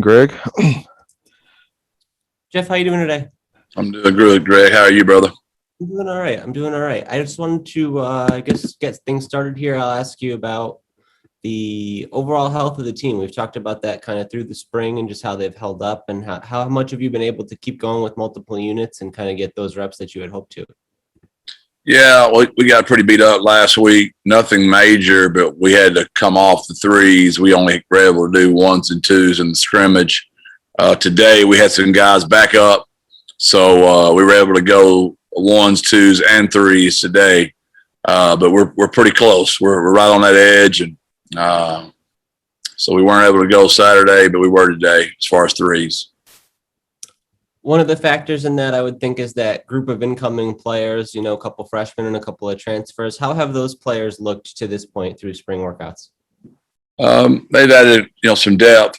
Greg. Jeff, how you doing today? I'm doing good, Greg. How are you, brother? I'm doing all right. I just wanted to, get things started here. I'll ask you about the overall health of the team. We've talked about that kind of through the spring and just how they've held up, and how much have you been able to keep going with multiple units and kind of get those reps that you had hoped to? Yeah, we got pretty beat up last week. Nothing major, but we had to come off the threes. We only were able to do ones and twos in the scrimmage. Today, we had some guys back up, so we were able to go ones, twos, and threes today. But we're pretty close. We're right on that edge, and so we weren't able to go Saturday, but we were today as far as threes. One of the factors in that, I would think, is that group of incoming players, a couple freshmen and a couple of transfers. How have those players looked to this point through spring workouts? They've added, some depth,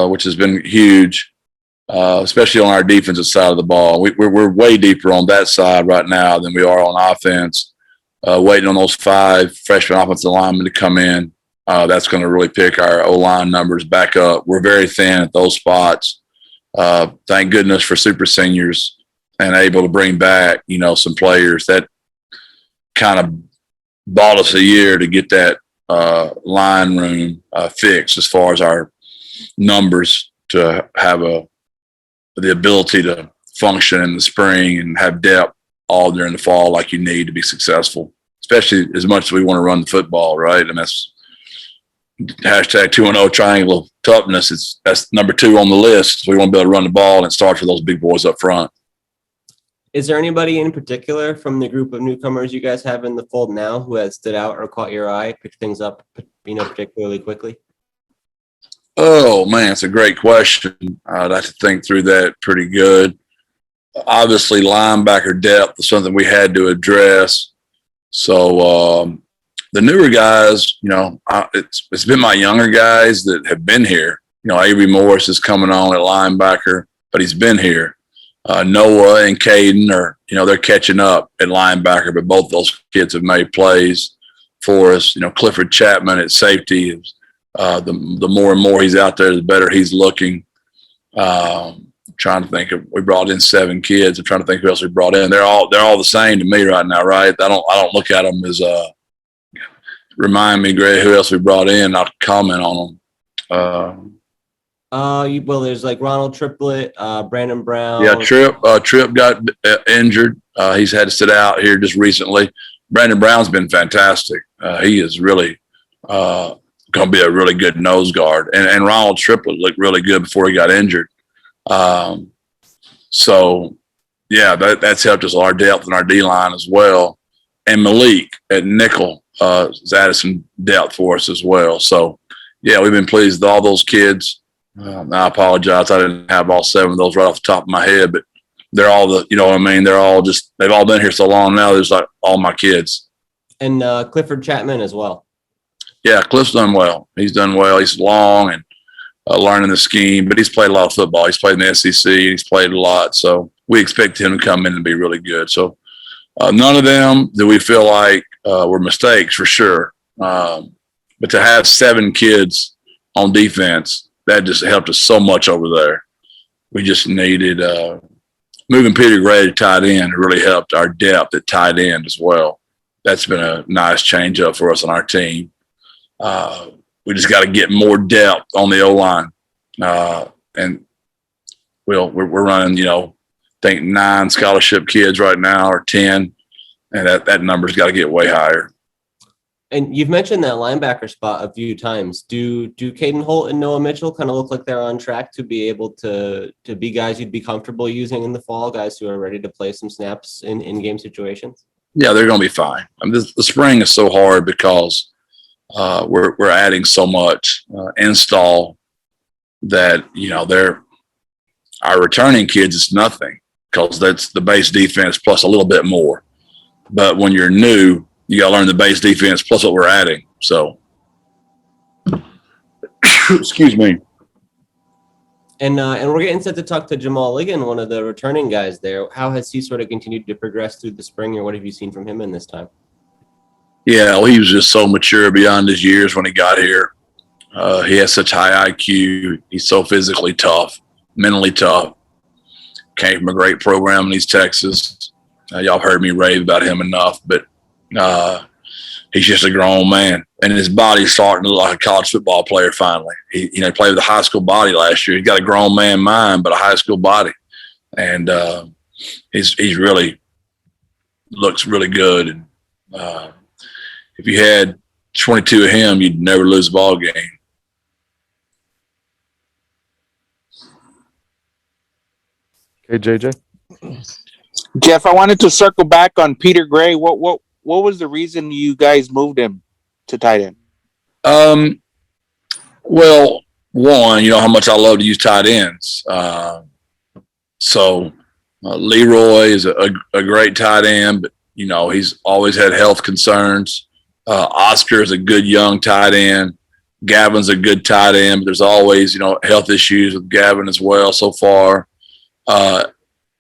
which has been huge, especially on our defensive side of the ball. We're way deeper on that side right now than we are on offense. Waiting on those 5 freshman offensive linemen to come in. That's going to really pick our O-line numbers back up. We're very thin at those spots. Thank goodness for super seniors and able to bring back, some players that kind of bought us a year to get that line room fixed as far as our numbers to have the ability to function in the spring and have depth all during the fall like you need to be successful, especially as much as we want to run the football, right? And that's hashtag 2-0 triangle of toughness. That's number 2 on the list. So we want to be able to run the ball, and it starts with those big boys up front. Is there anybody in particular from the group of newcomers you guys have in the fold now who has stood out or caught your eye, picked things up, particularly quickly? Oh, man, it's a great question. I'd have to think through that pretty good. Obviously, linebacker depth is something we had to address. So the newer guys, it's been my younger guys that have been here. Avery Morris is coming on at linebacker, but he's been here. Noah and Caden are, they're catching up at linebacker, but both those kids have made plays for us. Clifford Chapman at safety, the more and more he's out there, the better he's looking. Trying to think we brought in 7 kids. I'm trying to think who else we brought in. They're all the same to me right now, right? I don't look at them as remind me, Greg, who else we brought in. I'll comment on them. Well, there's like Ronald Triplett, Brandon Brown. Yeah, Tripp got injured. He's had to sit out here just recently. Brandon Brown's been fantastic. He is really going to be a really good nose guard. And Ronald Triplett looked really good before he got injured. So, yeah, that's helped us our depth in our D-line as well. And Malik at nickel has added some depth for us as well. So, yeah, we've been pleased with all those kids. I apologize. I didn't have all 7 of those right off the top of my head, but they're all they've all been here so long now. There's like all my kids. And Clifford Chapman as well. Yeah, Cliff's done well. He's done well. He's long and learning the scheme, but he's played a lot of football. He's played in the SEC. He's played a lot. So we expect him to come in and be really good. So none of them do we feel like were mistakes for sure. But to have 7 kids on defense, that just helped us so much over there. We just needed moving Peter Gray to tight end. It really helped our depth at tight end as well. That's been a nice change up for us on our team. We just got to get more depth on the O-line. And we're running, I think 9 scholarship kids right now or 10. And that number's got to get way higher. And you've mentioned that linebacker spot a few times. Do Caden, Holt, and Noah Mitchell kind of look like they're on track to be able to be guys you'd be comfortable using in the fall, guys who are ready to play some snaps in game situations? Yeah, they're going to be fine. I mean, the spring is so hard because we're adding so much install that, they're our returning kids is nothing because that's the base defense plus a little bit more. But when you're new, you got to learn the base defense plus what we're adding. So, excuse me. And we're getting set to talk to Jamal Ligon, one of the returning guys there. How has he sort of continued to progress through the spring, or what have you seen from him in this time? Yeah, well, he was just so mature beyond his years when he got here. He has such high IQ. He's so physically tough, mentally tough. Came from a great program in East Texas. Y'all heard me rave about him enough, but he's just a grown man, and his body's starting to look like a college football player. Finally, he played with a high school body last year. He's got a grown man mind, but a high school body, and he's really looks really good. And if you had 22 of him, you'd never lose a ball game. Okay, JJ. Jeff, I wanted to circle back on Peter Gray. What was the reason you guys moved him to tight end? Well, one, you know how much I love to use tight ends. So Leroy is a great tight end, but you know he's always had health concerns. Oscar is a good young tight end. Gavin's a good tight end, but there's always health issues with Gavin as well so far.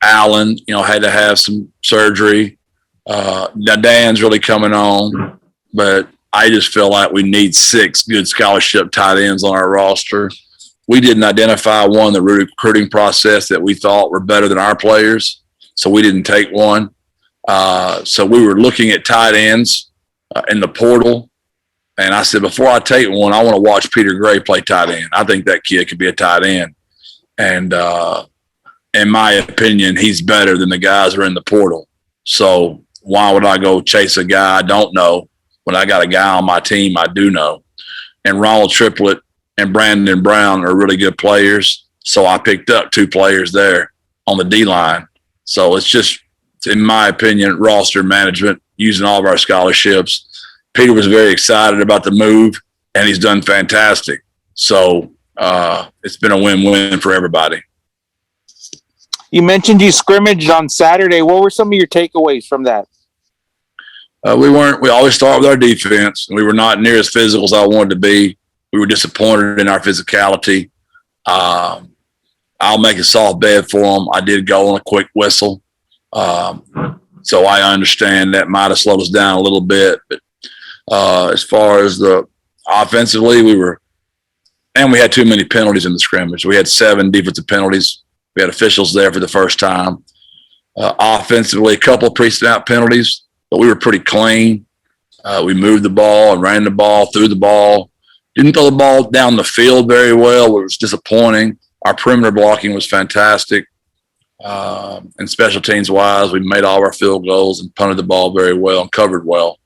Allen, had to have some surgery. Now Dan's really coming on, but I just feel like we need 6 good scholarship tight ends on our roster. We didn't identify one in the recruiting process that we thought were better than our players, so we didn't take one. So we were looking at tight ends in the portal, and I said, before I take one, I want to watch Peter Gray play tight end. I think that kid could be a tight end. And in my opinion, he's better than the guys who are in the portal. So why would I go chase a guy I don't know when I got a guy on my team I do know? And Ronald Triplett and Brandon Brown are really good players. So I picked up 2 players there on the D-line. So it's just, in my opinion, roster management, using all of our scholarships. Peter was very excited about the move, and he's done fantastic. So it's been a win-win for everybody. You mentioned you scrimmaged on Saturday. What were some of your takeaways from that? We always start with our defense, and we were not near as physical as I wanted to be. We were disappointed in our physicality. I'll make a soft bed for them. I did go on a quick whistle. So I understand that might have slowed us down a little bit. But as far as the offensively, we had too many penalties in the scrimmage. We had 7 defensive penalties. We had officials there for the first time. Offensively, a couple of pre-snap penalties, but we were pretty clean. We moved the ball and ran the ball, threw the ball. Didn't throw the ball down the field very well. It was disappointing. Our perimeter blocking was fantastic. And special teams wise, we made all our field goals and punted the ball very well and covered well.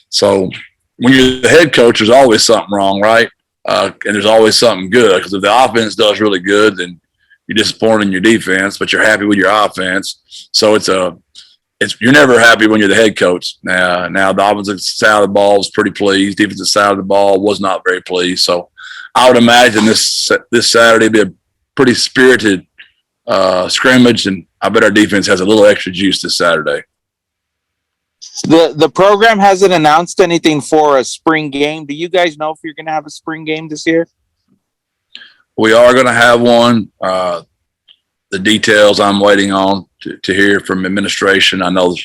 So when you're the head coach, there's always something wrong, right? And there's always something good, because if the offense does really good, then you're disappointed in your defense, but you're happy with your offense. So you're never happy when you're the head coach. Now the offensive side of the ball was pretty pleased. Defensive side of the ball was not very pleased. So I would imagine this Saturday be a pretty spirited scrimmage, and I bet our defense has a little extra juice this Saturday. The program hasn't announced anything for a spring game. Do you guys know if you're going to have a spring game this year? We are going to have one. The details I'm waiting on to hear from administration. I know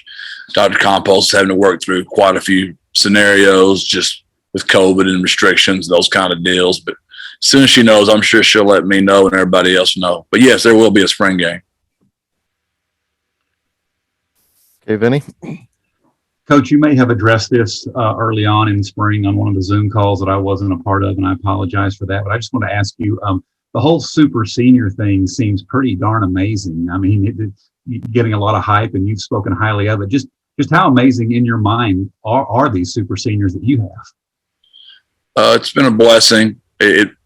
Dr. Compost is having to work through quite a few scenarios just with COVID and restrictions, those kind of deals. But as soon as she knows, I'm sure she'll let me know and everybody else know. But yes, there will be a spring game. Okay, Vinny. Coach, you may have addressed this early on in spring on one of the Zoom calls that I wasn't a part of, and I apologize for that. But I just want to ask you, the whole super senior thing seems pretty darn amazing. I mean, getting a lot of hype, and you've spoken highly of it. Just how amazing in your mind are these super seniors that you have? It's been a blessing,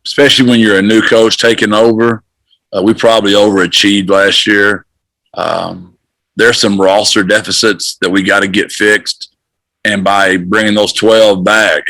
especially when you're a new coach taking over. We probably overachieved last year. There's some roster deficits that we got to get fixed. And by bringing those 12 back,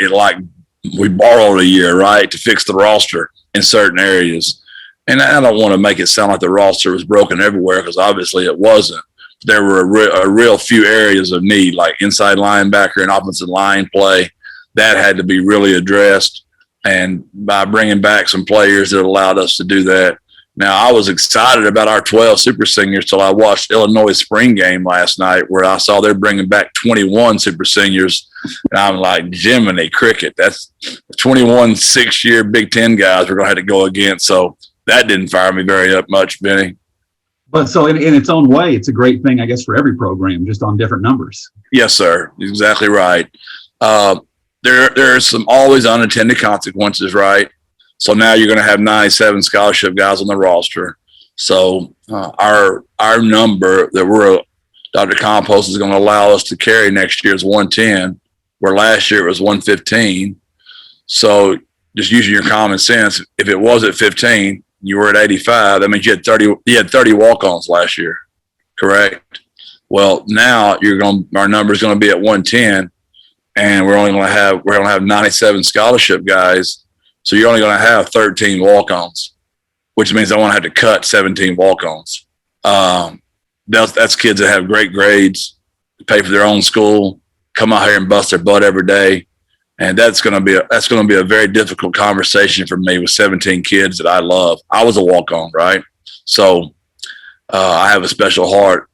we borrowed a year, right, to fix the roster in certain areas. And I don't want to make it sound like the roster was broken everywhere, because obviously it wasn't. There were a real few areas of need, like inside linebacker and offensive line play. That had to be really addressed. And by bringing back some players that allowed us to do that, Now, I was excited about our 12 super seniors till I watched Illinois spring game last night, where I saw they're bringing back 21 super seniors. And I'm like, Jiminy cricket. That's 21 6-year Big Ten guys we're going to have to go against. So that didn't fire me very up much, Benny. But so in its own way, it's a great thing, I guess, for every program, just on different numbers. Yes, sir. Exactly right. There are some always unintended consequences, right? So now you're going to have 97 scholarship guys on the roster. So our number that Dr. Compost is going to allow us to carry next year is 110, where last year it was 115. So just using your common sense, if it was at 15, you were at 85. That means you had 30 walk-ons last year, correct? Well, now our number is going to be at 110, and we're going to have 97 scholarship guys. So you're only going to have 13 walk-ons, which means I want to have to cut 17 walk-ons. That's kids that have great grades, pay for their own school, come out here and bust their butt every day, and that's going to be a very difficult conversation for me with 17 kids that I love. I was a walk-on, right? So I have a special heart,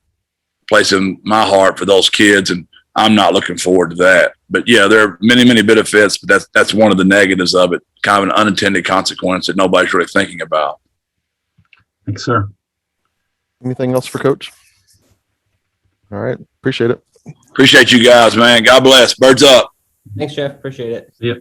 place in my heart for those kids, and I'm not looking forward to that. But yeah, there are many, many benefits, but that's one of the negatives of it, kind of an unintended consequence that nobody's really thinking about. Thanks, sir. Anything else for Coach? All right. Appreciate it. Appreciate you guys, man. God bless. Birds up. Thanks, Jeff. Appreciate it. See ya.